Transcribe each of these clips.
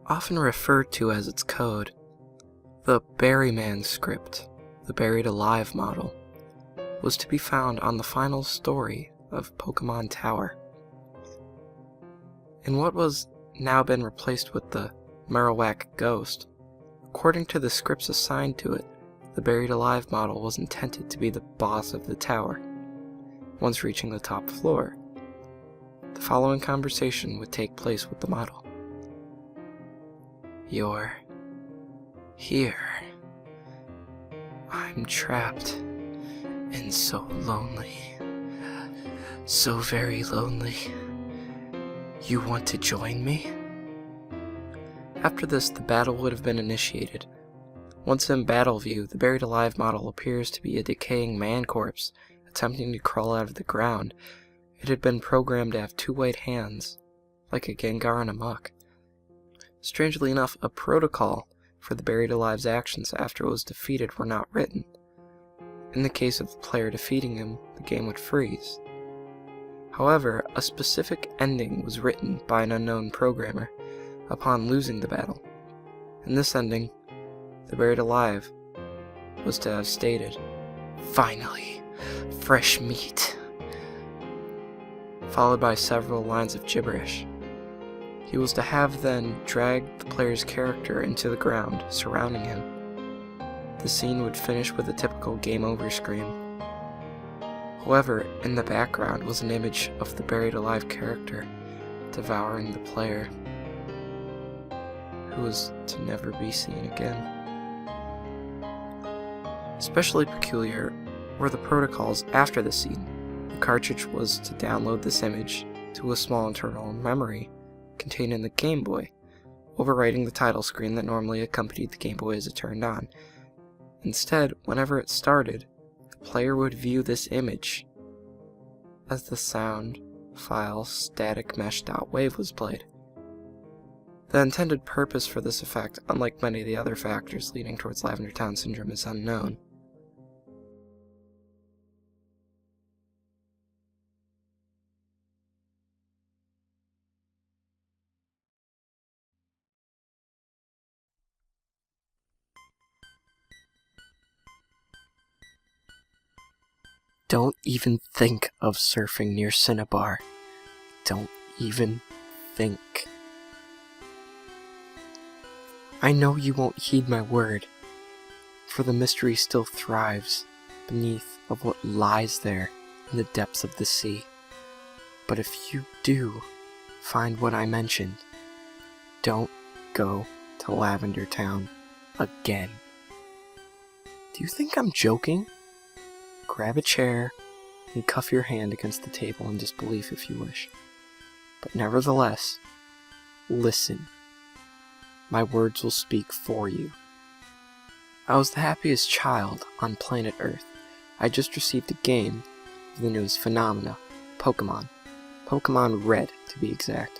Often referred to as its code, the Berryman script, the Buried Alive model, was to be found on the final story of Pokemon Tower. In what was now been replaced with the Marowak Ghost, according to the scripts assigned to it, the Buried Alive model was intended to be the boss of the tower. Once reaching the top floor, the following conversation would take place with the model. "You're here. I'm trapped and so lonely. So very lonely. You want to join me?" After this, the battle would have been initiated. Once in battle view, the Buried Alive model appears to be a decaying man corpse attempting to crawl out of the ground. It had been programmed to have 2 white hands, like a Gengar in a muck. Strangely enough, a protocol for the Buried Alive's actions after it was defeated were not written. In the case of the player defeating him, the game would freeze. However, a specific ending was written by an unknown programmer upon losing the battle. In this ending, the Buried Alive was to have stated, "Finally, fresh meat," followed by several lines of gibberish. He was to have then dragged the player's character into the ground surrounding him. The scene would finish with a typical game over scream. However, in the background was an image of the Buried Alive character devouring the player, who was to never be seen again. Especially peculiar were the protocols after the scene. The cartridge was to download this image to a small internal memory contained in the Game Boy, overwriting the title screen that normally accompanied the Game Boy as it turned on. Instead, whenever it started, the player would view this image as the sound file static mesh.wave was played. The intended purpose for this effect, unlike many of the other factors leading towards Lavender Town Syndrome, is unknown. Don't even think of surfing near Cinnabar. Don't even think. I know you won't heed my word, for the mystery still thrives beneath of what lies there in the depths of the sea. But if you do find what I mentioned, don't go to Lavender Town again. Do you think I'm joking? Grab a chair and cuff your hand against the table in disbelief if you wish. But nevertheless, listen. My words will speak for you. I was the happiest child on planet Earth. I just received a game of the newest phenomena, Pokemon. Pokemon Red, to be exact.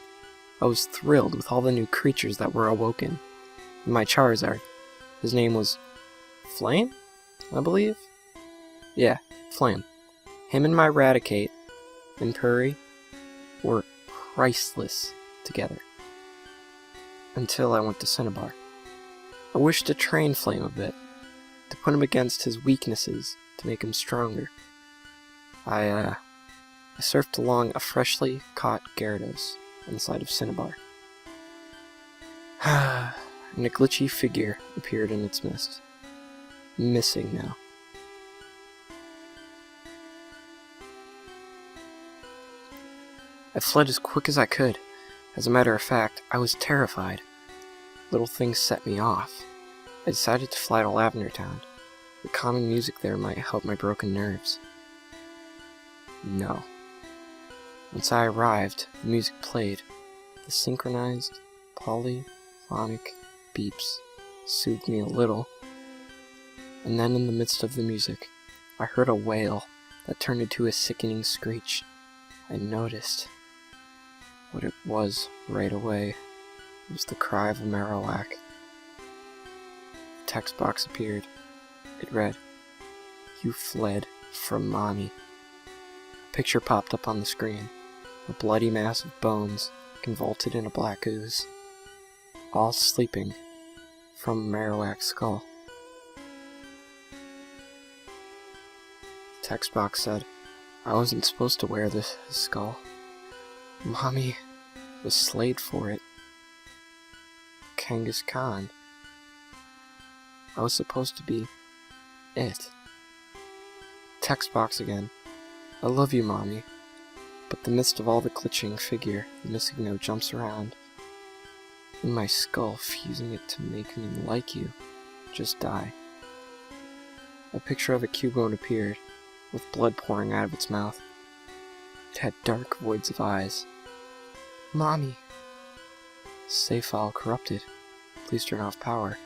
I was thrilled with all the new creatures that were awoken. My Charizard, his name was Flame, I believe? Yeah, Flame. Him and my Raticate and Purry were priceless together. Until I went to Cinnabar. I wished to train Flame a bit, to put him against his weaknesses, to make him stronger. I surfed along a freshly caught Gyarados on the side of Cinnabar. And a glitchy figure appeared in its midst. Missingno. I fled as quick as I could. As a matter of fact, I was terrified. Little things set me off. I decided to fly to Lavender Town. The calming music there might help my broken nerves. No. Once I arrived, the music played. The synchronized, polyphonic beeps soothed me a little. And then in the midst of the music, I heard a wail that turned into a sickening screech. I noticed what it was right away. It was the cry of a Marowak. The text box appeared. It read, "You fled from Mommy." A picture popped up on the screen. A bloody mass of bones convoluted in a black ooze. all sleeping from Marowak's skull. The text box said, I wasn't supposed to wear this skull. Mommy was slayed for it. Kangaskhan. Khan. I was supposed to be it. Text box again. I love you, Mommy. But in the midst of all the glitching figure, the Missingno jumps around. In my skull, fusing it to make me like you. Just die. A picture of a Cubone appeared, with blood pouring out of its mouth. It had dark voids of eyes. Mommy! Save file corrupted. Please turn off power.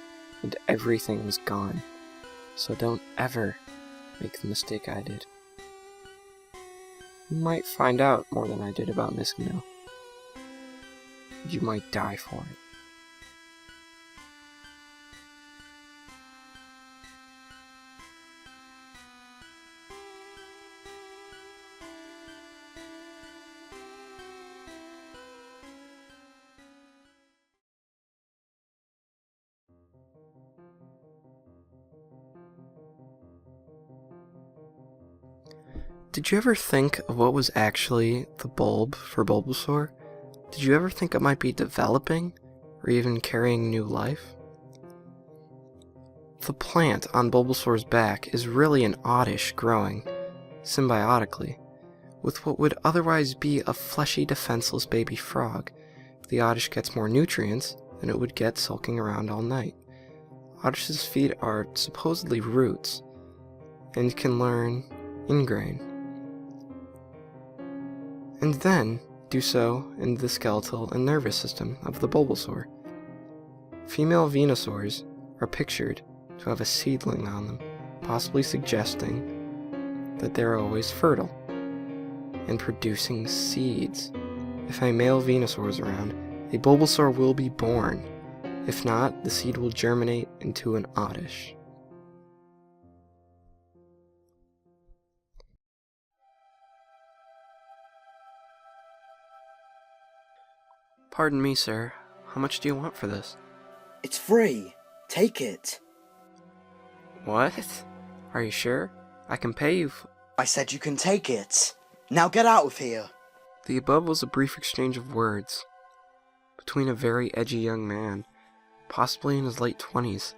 And everything was gone. So don't ever make the mistake I did. You might find out more than I did about Missingno. You might die for it. Did you ever think of what was actually the bulb for Bulbasaur? Did you ever think it might be developing, or even carrying new life? The plant on Bulbasaur's back is really an oddish growing, symbiotically, with what would otherwise be a fleshy, defenseless baby frog. The oddish gets more nutrients than it would get sulking around all night. Oddish's feet are supposedly roots, and can learn ingrain. And then do so in the skeletal and nervous system of the Bulbasaur. Female Venusaurs are pictured to have a seedling on them, possibly suggesting that they're always fertile and producing seeds. If a male Venusaur is around, a Bulbasaur will be born. If not, the seed will germinate into an Oddish. Pardon me, sir. How much do you want for this? It's free. Take it. What? Are you sure? I can pay you I said you can take it. Now get out of here. The above was a brief exchange of words between a very edgy young man, possibly in his late 20s,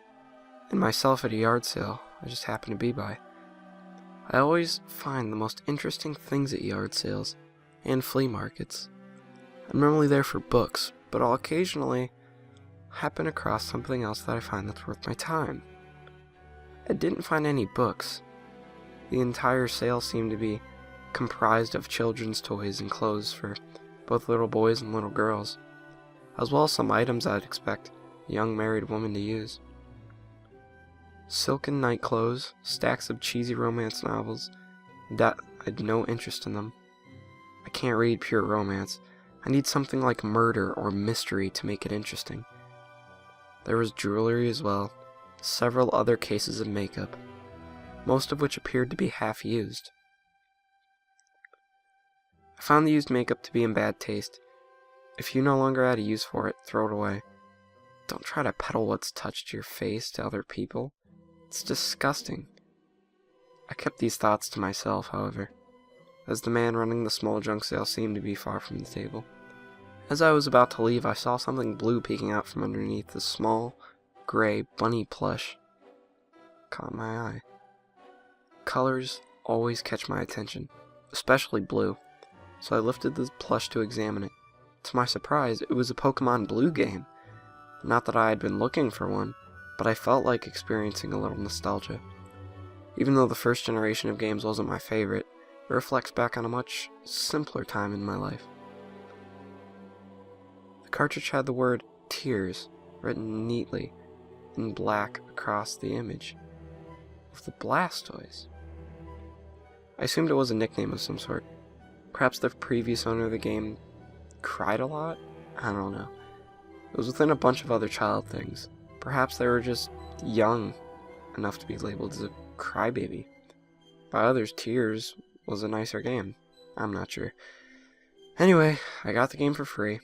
and myself at a yard sale I just happened to be by. I always find the most interesting things at yard sales and flea markets. I'm normally there for books, but I'll occasionally happen across something else that I find that's worth my time. I didn't find any books. The entire sale seemed to be comprised of children's toys and clothes for both little boys and little girls, as well as some items I'd expect a young married woman to use. Silken night clothes, stacks of cheesy romance novels, that I had no interest in them. I can't read pure romance. I need something like murder or mystery to make it interesting. There was jewelry as well, several other cases of makeup, most of which appeared to be half used. I found the used makeup to be in bad taste. If you no longer had a use for it, throw it away. Don't try to peddle what's touched your face to other people. It's disgusting. I kept these thoughts to myself, however, as the man running the small junk sale seemed to be far from the table. As I was about to leave, I saw something blue peeking out from underneath the small, gray bunny plush. Caught my eye. Colors always catch my attention, especially blue, so I lifted the plush to examine it. To my surprise, it was a Pokemon Blue game. Not that I had been looking for one, but I felt like experiencing a little nostalgia. Even though the first generation of games wasn't my favorite, it reflects back on a much simpler time in my life. The cartridge had the word Tears written neatly in black across the image of the Blastoise. I assumed it was a nickname of some sort. Perhaps the previous owner of the game cried a lot? I don't know. It was within a bunch of other child things. Perhaps they were just young enough to be labeled as a crybaby. By others, Tears was a nicer game. I'm not sure. Anyway, I got the game for free.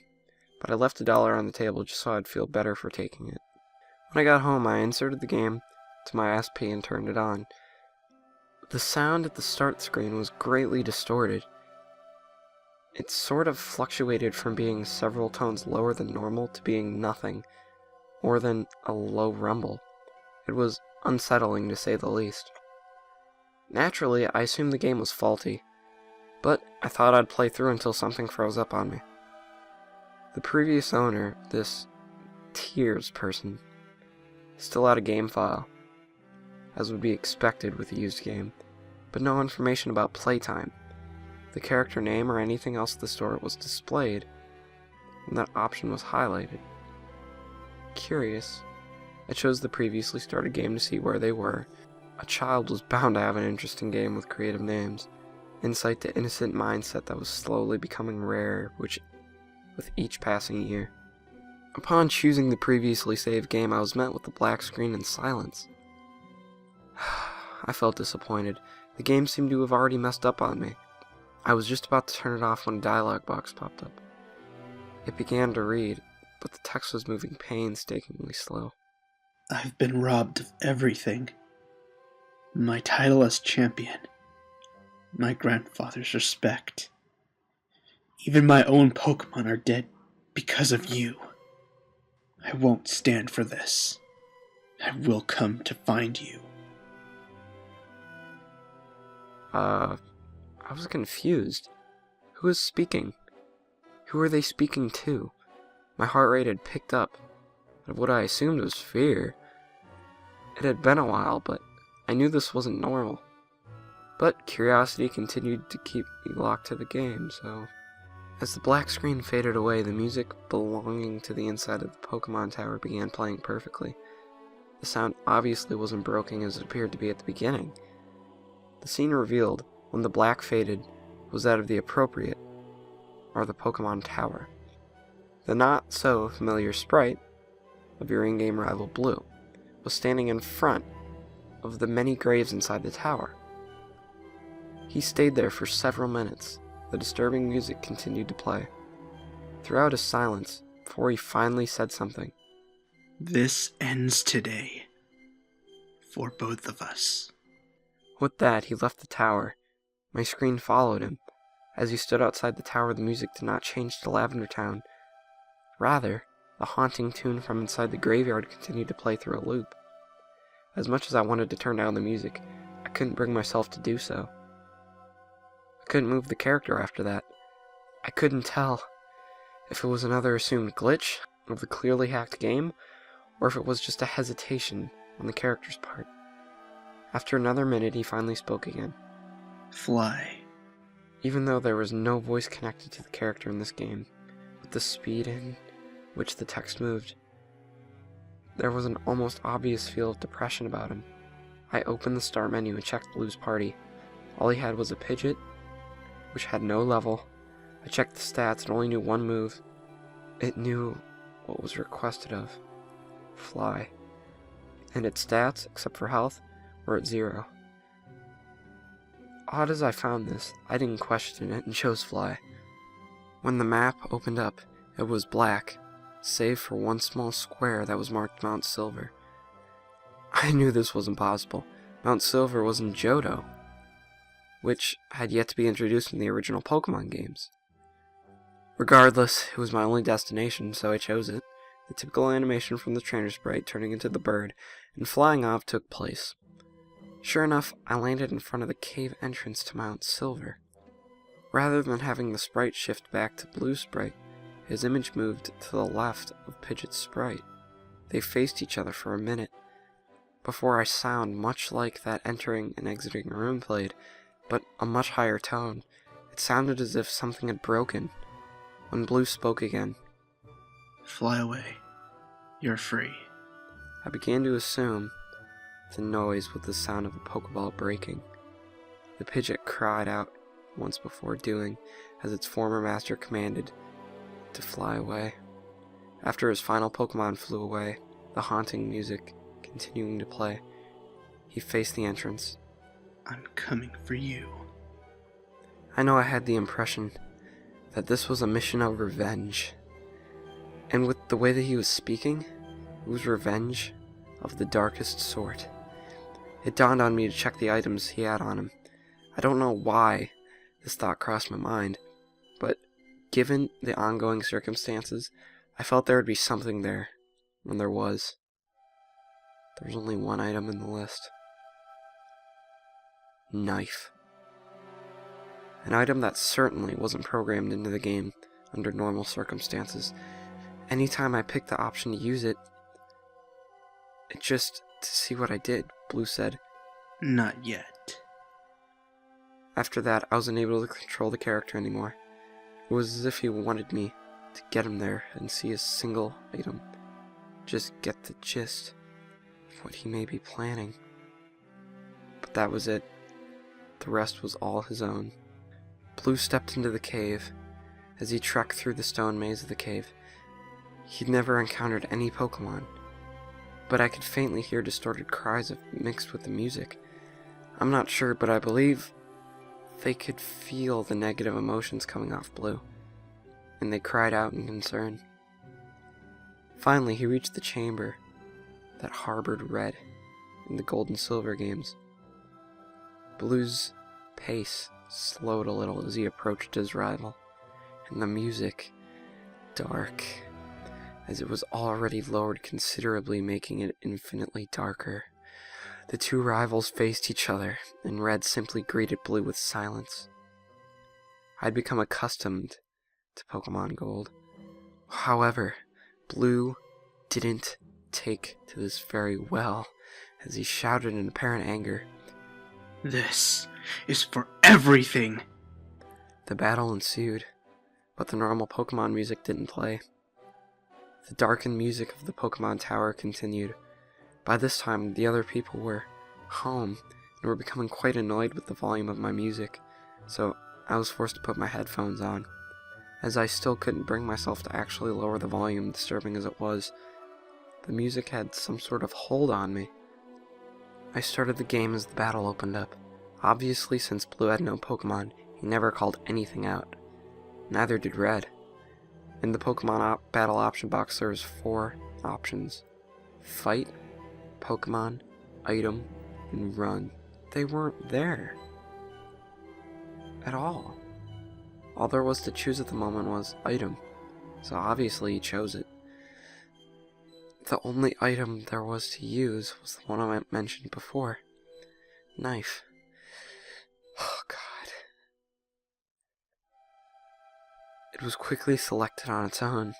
but I left $1 on the table just so I'd feel better for taking it. When I got home, I inserted the game to my SP and turned it on. The sound at the start screen was greatly distorted. It sort of fluctuated from being several tones lower than normal to being nothing, more than a low rumble. It was unsettling to say the least. Naturally, I assumed the game was faulty, but I thought I'd play through until something froze up on me. The previous owner, this Tears person, still had a game file, as would be expected with a used game, but no information about playtime. The character name or anything else at the store was displayed, and that option was highlighted. Curious, I chose the previously started game to see where they were. A child was bound to have an interesting game with creative names. Insight to innocent mindset that was slowly becoming rare, with each passing year. Upon choosing the previously saved game, I was met with a black screen and silence. I felt disappointed. The game seemed to have already messed up on me. I was just about to turn it off when a dialogue box popped up. It began to read, but the text was moving painstakingly slow. I've been robbed of everything. My title as champion. My grandfather's respect. Even my own Pokemon are dead because of you. I won't stand for this. I will come to find you. I was confused. Who was speaking? Who were they speaking to? My heart rate had picked up out of what I assumed was fear. It had been a while, but I knew this wasn't normal. But curiosity continued to keep me locked to the game, so... As the black screen faded away, the music belonging to the inside of the Pokemon Tower began playing perfectly. The sound obviously wasn't broken as it appeared to be at the beginning. The scene revealed, when the black faded, was that of the appropriate, or the Pokemon Tower. The not-so-familiar sprite of your in-game rival Blue was standing in front of the many graves inside the tower. He stayed there for several minutes. The disturbing music continued to play. Throughout his silence, before he finally said something. This ends today. For both of us. With that, he left the tower. My screen followed him. As he stood outside the tower, the music did not change to Lavender Town. Rather, the haunting tune from inside the graveyard continued to play through a loop. As much as I wanted to turn down the music, I couldn't bring myself to do so. I couldn't move the character after that. I couldn't tell if it was another assumed glitch of the clearly hacked game, or if it was just a hesitation on the character's part. After another minute, he finally spoke again. Fly. Even though there was no voice connected to the character in this game, with the speed in which the text moved, there was an almost obvious feel of depression about him. I opened the start menu and checked Blue's party. All he had was a Pidgeot, which had no level. I checked the stats and only knew one move. It knew what was requested of. Fly. And its stats, except for health, were at 0. Odd as I found this, I didn't question it and chose Fly. When the map opened up, it was black, save for one small square that was marked Mount Silver. I knew this wasn't possible. Mount Silver was in Johto, which had yet to be introduced in the original Pokemon games. Regardless, it was my only destination, so I chose it. The typical animation from the trainer sprite turning into the bird and flying off took place. Sure enough, I landed in front of the cave entrance to Mount Silver. Rather than having the sprite shift back to Blue sprite, his image moved to the left of Pidgeot's sprite. They faced each other for a minute, before a sound much like that entering and exiting a room played, but a much higher tone. It sounded as if something had broken. When Blue spoke again. Fly away. You're free. I began to assume the noise was the sound of a Pokeball breaking. The Pidgeot cried out once before doing as its former master commanded to fly away. After his final Pokemon flew away, the haunting music continuing to play, he faced the entrance. I'm coming for you. I know I had the impression that this was a mission of revenge. And with the way that he was speaking, it was revenge of the darkest sort. It dawned on me to check the items he had on him. I don't know why this thought crossed my mind, but given the ongoing circumstances, I felt there would be something there, and there was. There was only one item in the list. Knife. An item that certainly wasn't programmed into the game under normal circumstances. Anytime I picked the option to use it, just to see what I did, Blue said. Not yet. After that, I wasn't able to control the character anymore. It was as if he wanted me to get him there and see a single item. Just get the gist of what he may be planning. But that was it. The rest was all his own. Blue stepped into the cave. As he trekked through the stone maze of the cave, he'd never encountered any Pokemon, but I could faintly hear distorted cries mixed with the music. I'm not sure, but I believe they could feel the negative emotions coming off Blue, and they cried out in concern. Finally, he reached the chamber that harbored Red in the Gold and Silver games. Blue's pace slowed a little as he approached his rival, and the music, dark, as it was already lowered considerably, making it infinitely darker. The two rivals faced each other, and Red simply greeted Blue with silence. I'd become accustomed to Pokemon Gold. However, Blue didn't take to this very well, as he shouted in apparent anger. This is for everything! The battle ensued, but the normal Pokemon music didn't play. The darkened music of the Pokemon Tower continued. By this time, the other people were home and were becoming quite annoyed with the volume of my music, so I was forced to put my headphones on, as I still couldn't bring myself to actually lower the volume, disturbing as it was. The music had some sort of hold on me. I started the game as the battle opened up. Obviously, since Blue had no Pokemon, he never called anything out. Neither did Red. In the Pokemon battle option box, there was 4 options. Fight, Pokemon, item, and run. They weren't there. At all. All there was to choose at the moment was item, so obviously he chose it. The only item there was to use was the one I mentioned before. Knife. Oh god. It was quickly selected on its own,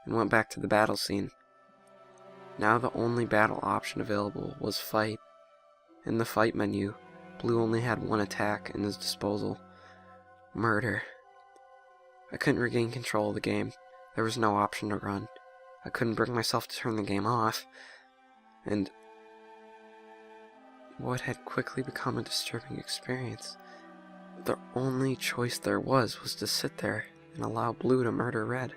and went back to the battle scene. Now the only battle option available was fight. In the fight menu, Blue only had one attack in his disposal. Murder. I couldn't regain control of the game. There was no option to run. I couldn't bring myself to turn the game off. And what had quickly become a disturbing experience. The only choice there was to sit there and allow Blue to murder Red.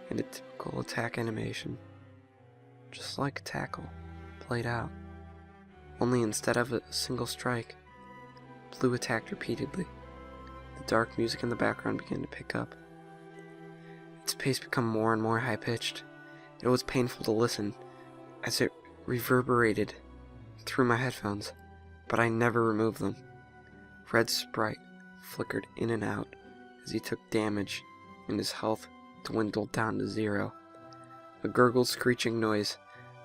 And a typical attack animation. Just like a tackle, played out. Only instead of a single strike, Blue attacked repeatedly. The dark music in the background began to pick up. Its pace became more and more high-pitched. It was painful to listen, as it reverberated through my headphones, but I never removed them. Red's sprite flickered in and out as he took damage, and his health dwindled down to 0. A gurgled screeching noise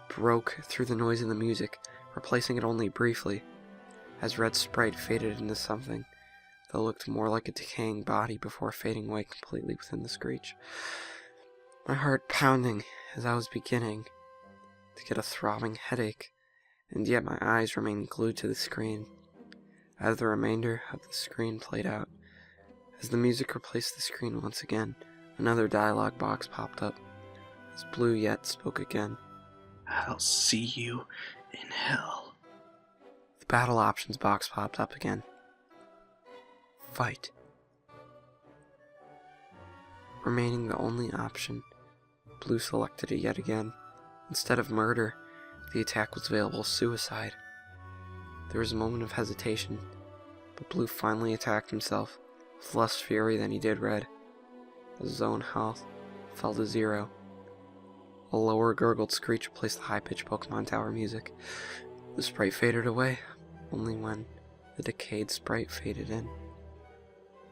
broke through the noise in the music, replacing it only briefly, as Red's sprite faded into something that looked more like a decaying body before fading away completely within the screech. My heart pounding as I was beginning to get a throbbing headache, and yet my eyes remained glued to the screen as the remainder of the screen played out. As the music replaced the screen once again, another dialogue box popped up, as Blue yet spoke again. I'll see you in hell. The battle options box popped up again. Fight. Remaining the only option, Blue selected it yet again. Instead of murder, the attack was available as suicide. There was a moment of hesitation, but Blue finally attacked himself with less fury than he did Red, as his own health fell to 0. A lower gurgled screech replaced the high-pitched Pokemon Tower music. The sprite faded away, only when the decayed sprite faded in.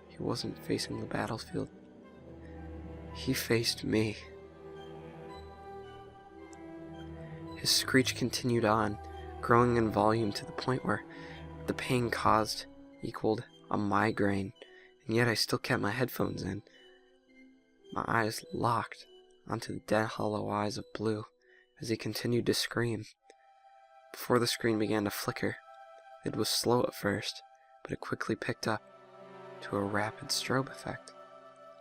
He wasn't facing the battlefield. He faced me. His screech continued on, growing in volume to the point where the pain caused equaled a migraine, and yet I still kept my headphones in. My eyes locked onto the dead hollow eyes of Blue as he continued to scream. Before the screen began to flicker, it was slow at first, but it quickly picked up to a rapid strobe effect.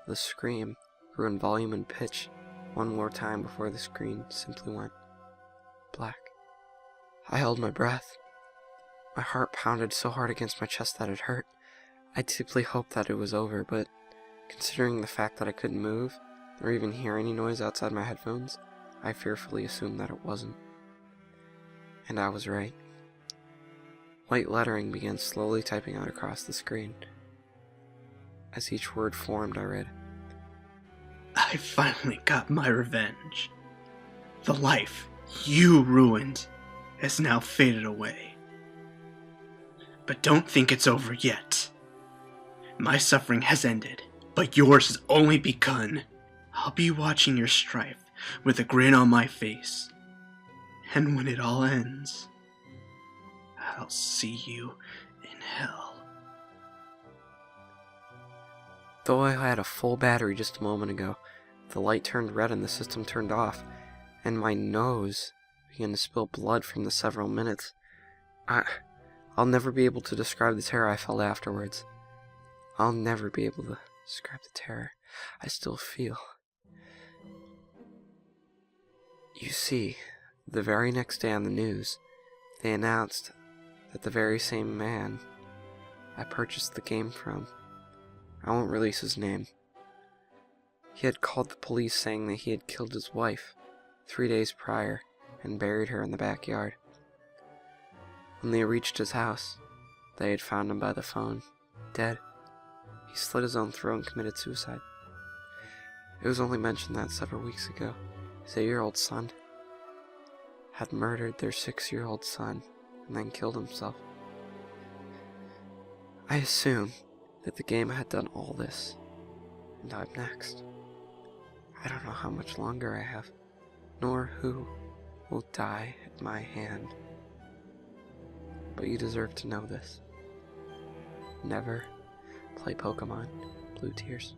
The scream grew in volume and pitch one more time before the screen simply went black. I held my breath. My heart pounded so hard against my chest that it hurt. I deeply hoped that it was over, but considering the fact that I couldn't move or even hear any noise outside my headphones, I fearfully assumed that it wasn't. And I was right. White lettering began slowly typing out across the screen. As each word formed, I read, I finally got my revenge. The life you ruined has now faded away. But don't think it's over yet. My suffering has ended, but yours has only begun. I'll be watching your strife with a grin on my face. And when it all ends, I'll see you in hell. Though I had a full battery just a moment ago, the light turned red and the system turned off, and my nose began to spill blood from the several minutes. I'll never be able to describe the terror I felt afterwards. I'll never be able to describe the terror I still feel. You see, the very next day on the news, they announced that the very same man I purchased the game from, I won't release his name, he had called the police saying that he had killed his wife 3 days prior and buried her in the backyard. When they reached his house, they had found him by the phone, dead. He slit his own throat and committed suicide. It was only mentioned that several weeks ago, his 8-year-old son had murdered their 6-year-old son and then killed himself. I assume that the game had done all this, and I'm next. I don't know how much longer I have, nor who will die at my hand. But you deserve to know this. Never play Pokemon Blue Tears.